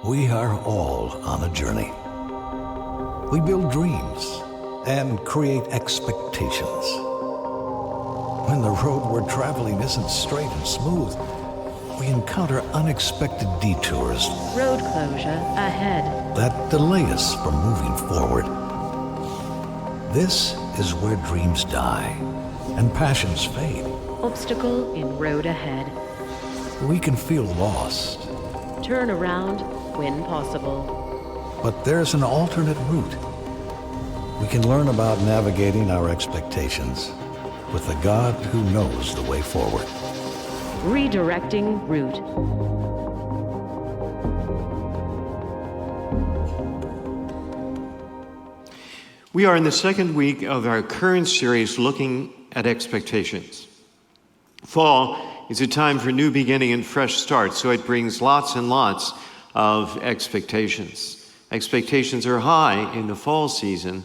We are all on a journey. We build dreams and create expectations. When the road we're traveling isn't straight and smooth, we encounter unexpected detours. Road closure ahead. That delay us from moving forward. This is where dreams die and passions fade. Obstacle in road ahead. We can feel lost. Turn around when possible. But there's an alternate route. We can learn about navigating our expectations with a God who knows the way forward. Redirecting route. We are in the second week of our current series looking at expectations. Fall is a time for new beginning and fresh start, so it brings lots and lots of expectations. Expectations are high in the fall season.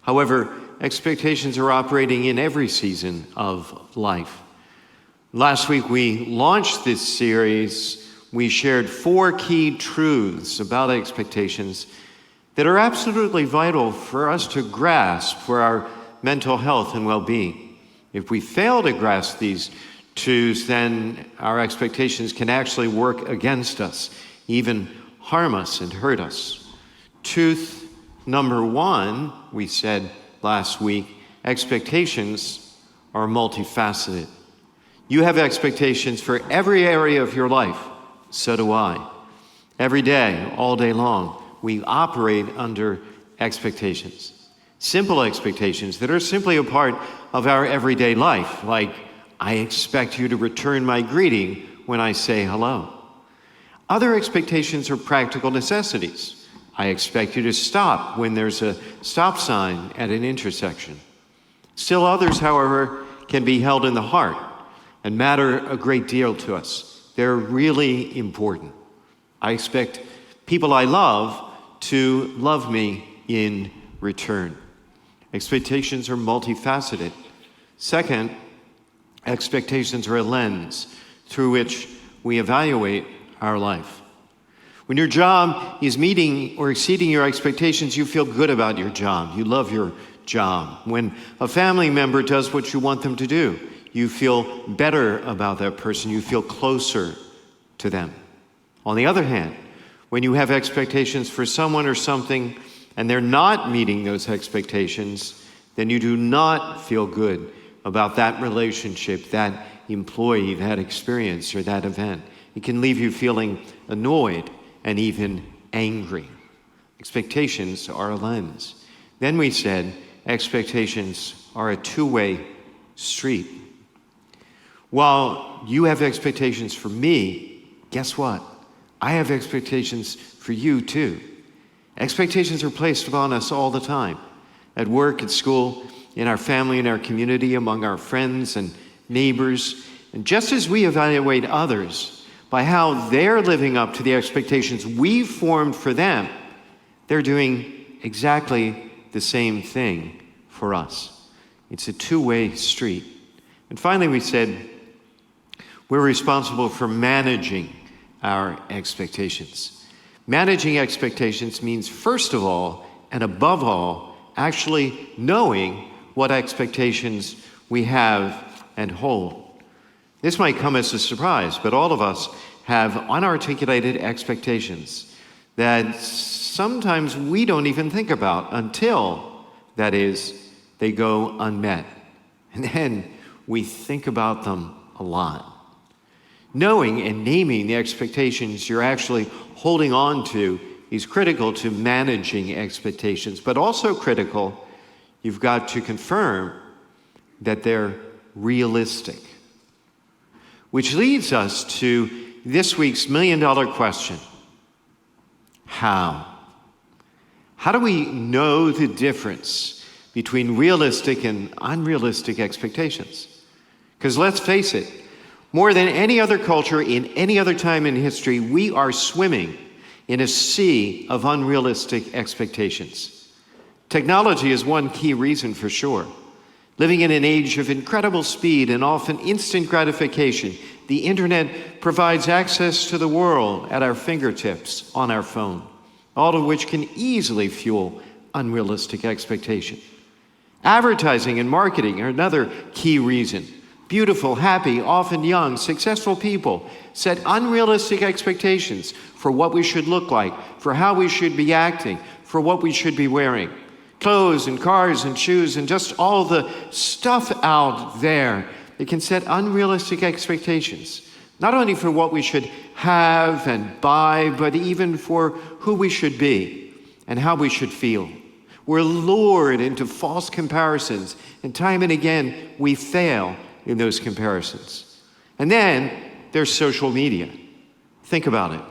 However, expectations are operating in every season of life. Last week we launched this series. We shared 4 key truths about expectations that are absolutely vital for us to grasp for our mental health and well-being. If we fail to grasp these truths, then our expectations can actually work against us, even harm us and hurt us. Truth number 1, we said last week, expectations are multifaceted. You have expectations for every area of your life. So do I. Every day, all day long, we operate under expectations. Simple expectations that are simply a part of our everyday life, like, I expect you to return my greeting when I say hello. Other expectations are practical necessities. I expect you to stop when there's a stop sign at an intersection. Still others, however, can be held in the heart and matter a great deal to us. They're really important. I expect people I love to love me in return. Expectations are multifaceted. Second, expectations are a lens through which we evaluate our life. When your job is meeting or exceeding your expectations, you feel good about your job. You love your job. When a family member does what you want them to do, you feel better about that person. You feel closer to them. On the other hand, when you have expectations for someone or something and they're not meeting those expectations, then you do not feel good about that relationship, that employee, that experience, or that event. It can leave you feeling annoyed and even angry. Expectations are a lens. Then we said expectations are a two-way street. While you have expectations for me, guess what? I have expectations for you too. Expectations are placed upon us all the time. At work, at school, in our family, in our community, among our friends and neighbors. And just as we evaluate others by how they're living up to the expectations we've formed for them, they're doing exactly the same thing for us. It's a two-way street. And finally, we said we're responsible for managing our expectations. Managing expectations means, first of all, and above all, actually knowing what expectations we have and hold. This might come as a surprise, but all of us have unarticulated expectations that sometimes we don't even think about until, that is, they go unmet. And then we think about them a lot. Knowing and naming the expectations you're actually holding on to is critical to managing expectations, but also critical, you've got to confirm that they're realistic. Which leads us to this week's million-dollar question. How? How do we know the difference between realistic and unrealistic expectations? Because let's face it, more than any other culture in any other time in history, we are swimming in a sea of unrealistic expectations. Technology is one key reason for sure. Living in an age of incredible speed and often instant gratification, the internet provides access to the world at our fingertips on our phone, all of which can easily fuel unrealistic expectation. Advertising and marketing are another key reason. Beautiful, happy, often young, successful people set unrealistic expectations for what we should look like, for how we should be acting, for what we should be wearing. Clothes and cars and shoes and just all the stuff out there that can set unrealistic expectations, not only for what we should have and buy, but even for who we should be and how we should feel. We're lured into false comparisons, and time and again, we fail in those comparisons. And then there's social media. Think about it.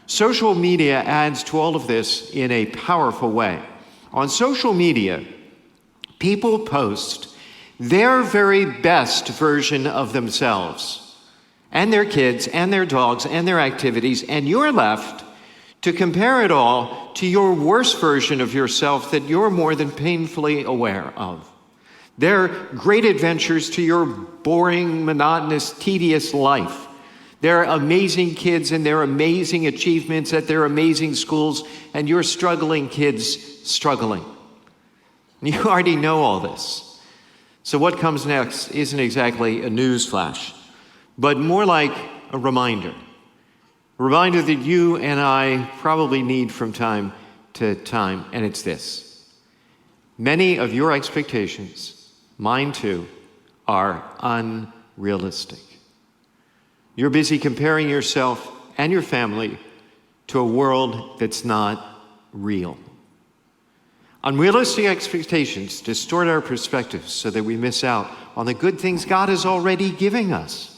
Social media adds to all of this in a powerful way. On social media, people post their very best version of themselves and their kids and their dogs and their activities, and you're left to compare it all to your worst version of yourself that you're more than painfully aware of. Their great adventures to your boring, monotonous, tedious life. Their amazing kids and their amazing achievements at their amazing schools, and your struggling kids struggling. You already know all this. So what comes next isn't exactly a news flash, but more like a reminder. A reminder that you and I probably need from time to time, and it's this. Many of your expectations, mine too, are unrealistic. You're busy comparing yourself and your family to a world that's not real. Unrealistic expectations distort our perspectives so that we miss out on the good things God is already giving us.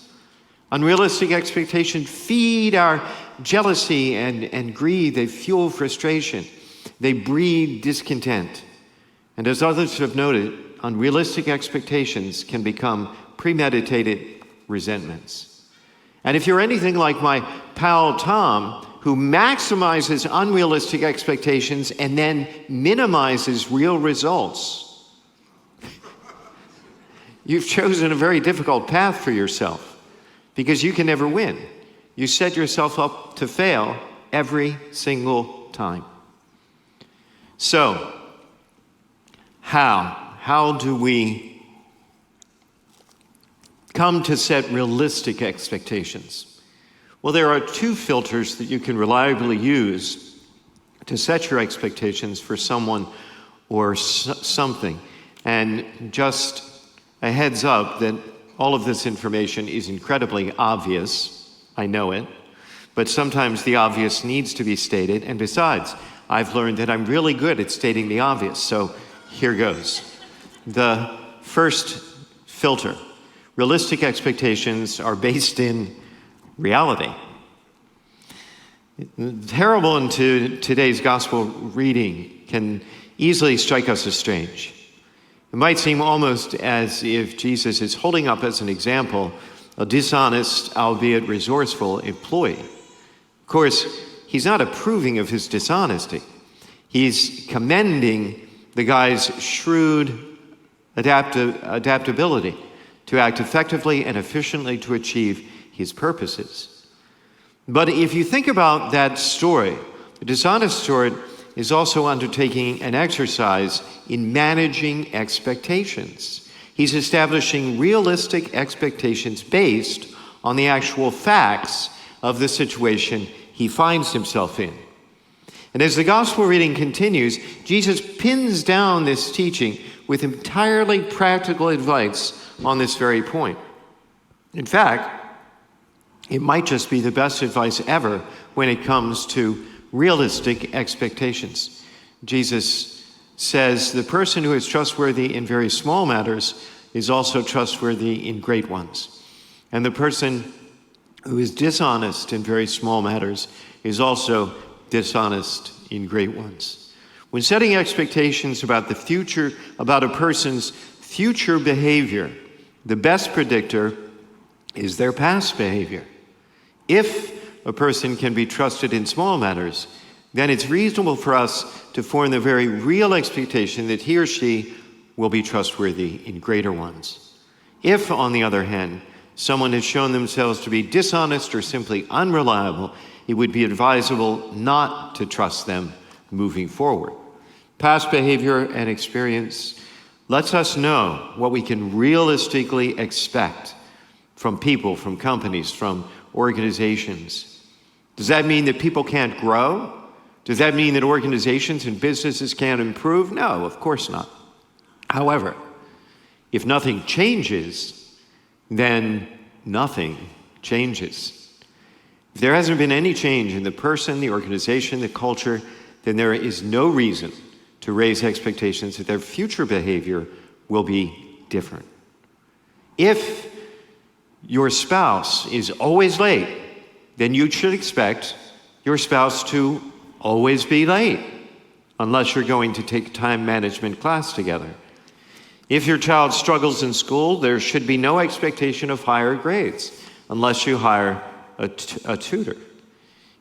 Unrealistic expectations feed our jealousy and greed. They fuel frustration. They breed discontent. And as others have noted, unrealistic expectations can become premeditated resentments. And if you're anything like my pal Tom, who maximizes unrealistic expectations and then minimizes real results, you've chosen a very difficult path for yourself. Because you can never win. You set yourself up to fail every single time. So, how do we come to set realistic expectations? Well, there are two filters that you can reliably use to set your expectations for someone or something. And just a heads up that all of this information is incredibly obvious. I know it. But sometimes the obvious needs to be stated. And besides, I've learned that I'm really good at stating the obvious. So here goes. The first filter. Realistic expectations are based in reality. Terrible into today's gospel reading can easily strike us as strange. It might seem almost as if Jesus is holding up as an example a dishonest, albeit resourceful employee. Of course, he's not approving of his dishonesty. He's commending the guy's shrewd adaptability to act effectively and efficiently to achieve his purposes. But if you think about that story, the dishonest steward is also undertaking an exercise in managing expectations. He's establishing realistic expectations based on the actual facts of the situation he finds himself in. And as the gospel reading continues, Jesus pins down this teaching with entirely practical advice on this very point. In fact, it might just be the best advice ever when it comes to realistic expectations. Jesus says the person who is trustworthy in very small matters is also trustworthy in great ones. And the person who is dishonest in very small matters is also dishonest in great ones. When setting expectations about the future, about a person's future behavior, the best predictor is their past behavior. If a person can be trusted in small matters, then it's reasonable for us to form the very real expectation that he or she will be trustworthy in greater ones. If, on the other hand, someone has shown themselves to be dishonest or simply unreliable, it would be advisable not to trust them moving forward. Past behavior and experience lets us know what we can realistically expect from people, from companies, from organizations. Does that mean that people can't grow? Does that mean that organizations and businesses can't improve? No, of course not. However, if nothing changes, then nothing changes. If there hasn't been any change in the person, the organization, the culture, then there is no reason to raise expectations that their future behavior will be different. If your spouse is always late, then you should expect your spouse to always be late, unless you're going to take a time management class together. If your child struggles in school, there should be no expectation of higher grades, unless you hire a tutor.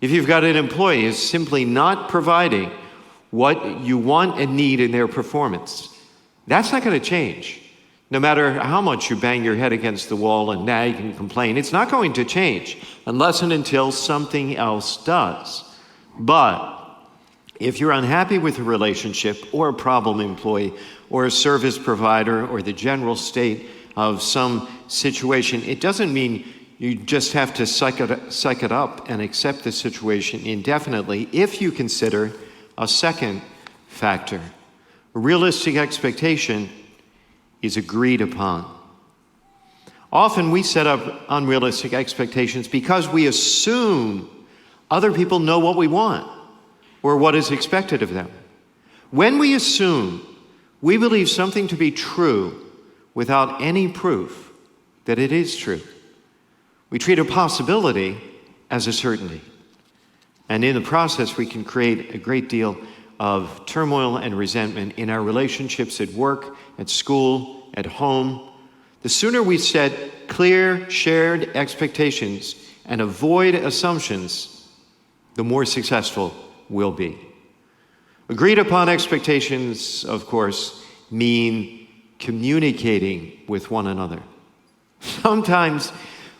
If you've got an employee who's simply not providing what you want and need in their performance, that's not going to change. No matter how much you bang your head against the wall and nag and complain, it's not going to change unless and until something else does. But if you're unhappy with a relationship or a problem employee or a service provider or the general state of some situation, it doesn't mean you just have to suck it up and accept the situation indefinitely if you consider a second factor. A realistic expectation is agreed upon. Often we set up unrealistic expectations because we assume other people know what we want or what is expected of them. When we assume, we believe something to be true without any proof that it is true. We treat a possibility as a certainty. And in the process, we can create a great deal of turmoil and resentment in our relationships at work, at school, at home. The sooner we set clear, shared expectations and avoid assumptions, the more successful we'll be. Agreed upon expectations, of course, mean communicating with one another. Sometimes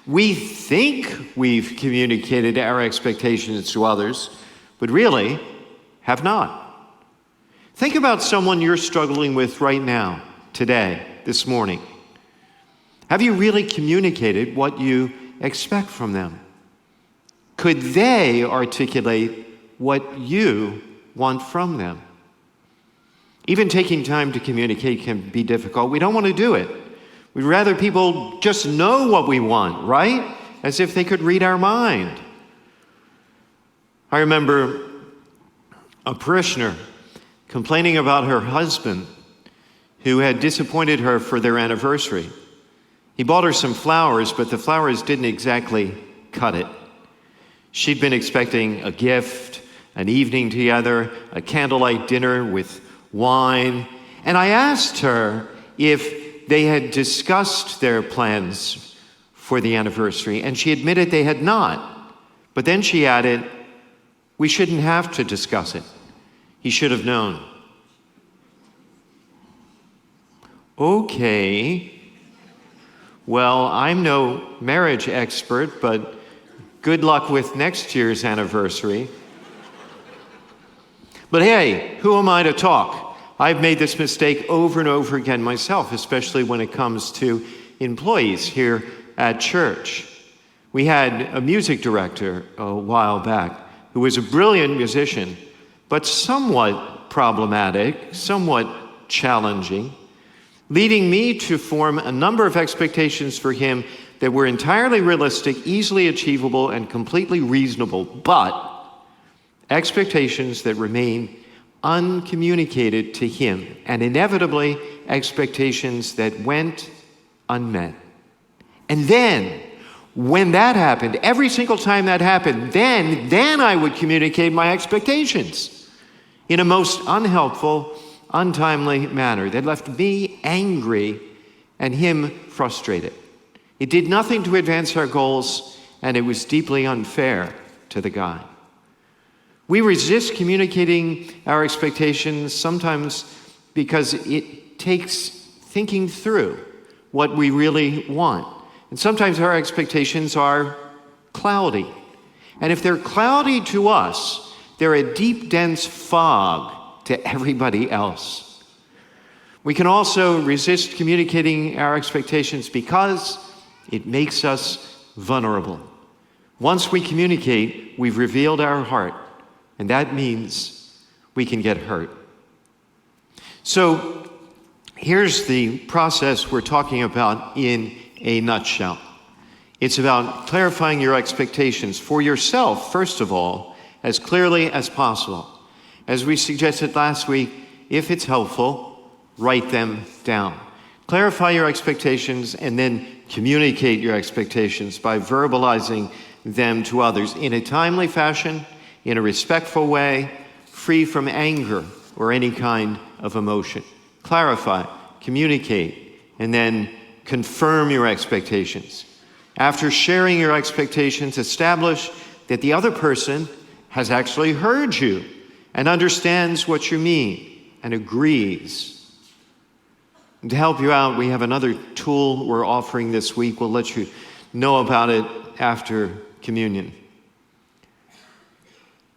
we think we've communicated our expectations to others, but really have not. Think about someone you're struggling with right now, today, this morning. Have you really communicated what you expect from them? Could they articulate what you want from them? Even taking time to communicate can be difficult. We don't want to do it. We'd rather people just know what we want, right? As if they could read our mind. I remember a parishioner complaining about her husband who had disappointed her for their anniversary. He bought her some flowers, but the flowers didn't exactly cut it. She'd been expecting a gift, an evening together, a candlelight dinner with wine. And I asked her if they had discussed their plans for the anniversary, and she admitted they had not. But then she added, "We shouldn't have to discuss it. He should have known." Okay. Well, I'm no marriage expert, but good luck with next year's anniversary. But hey, who am I to talk? I've made this mistake over and over again myself, especially when it comes to employees here at church. We had a music director a while back who was a brilliant musician, but somewhat problematic, somewhat challenging, leading me to form a number of expectations for him that were entirely realistic, easily achievable, and completely reasonable, but expectations that remain uncommunicated to him, and inevitably expectations that went unmet. And then, when that happened, every single time that happened, then I would communicate my expectations in a most unhelpful, untimely manner that left me angry and him frustrated. It did nothing to advance our goals, and it was deeply unfair to the guy. We resist communicating our expectations sometimes because it takes thinking through what we really want. And sometimes our expectations are cloudy. And if they're cloudy to us, they're a deep, dense fog to everybody else. We can also resist communicating our expectations because it makes us vulnerable. Once we communicate, we've revealed our heart, and that means we can get hurt. So here's the process we're talking about in a nutshell. It's about clarifying your expectations for yourself, first of all, as clearly as possible. As we suggested last week, if it's helpful, write them down. Clarify your expectations and then communicate your expectations by verbalizing them to others in a timely fashion, in a respectful way, free from anger or any kind of emotion. Clarify, communicate, and then confirm your expectations. After sharing your expectations, establish that the other person has actually heard you and understands what you mean and agrees. And to help you out, we have another tool we're offering this week. We'll let you know about it after communion.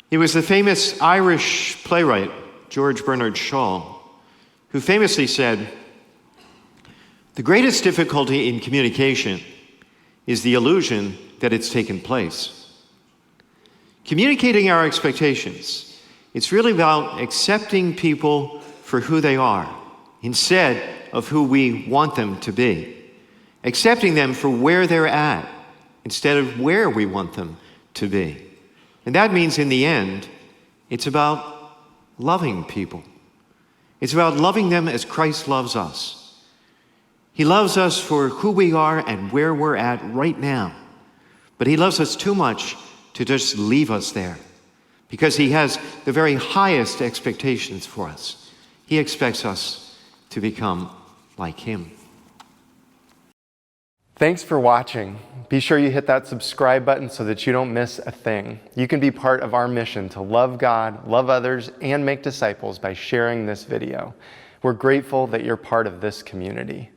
It was the famous Irish playwright, George Bernard Shaw, who famously said, "The greatest difficulty in communication is the illusion that it's taken place." Communicating our expectations, it's really about accepting people for who they are instead of who we want them to be. Accepting them for where they're at instead of where we want them to be. And that means in the end, it's about loving people. It's about loving them as Christ loves us. He loves us for who we are and where we're at right now. But he loves us too much to just leave us there, because he has the very highest expectations for us. He expects us to become like him. Thanks for watching. Be sure you hit that subscribe button so that you don't miss a thing. You can be part of our mission to love God, love others, and make disciples by sharing this video. We're grateful that you're part of this community.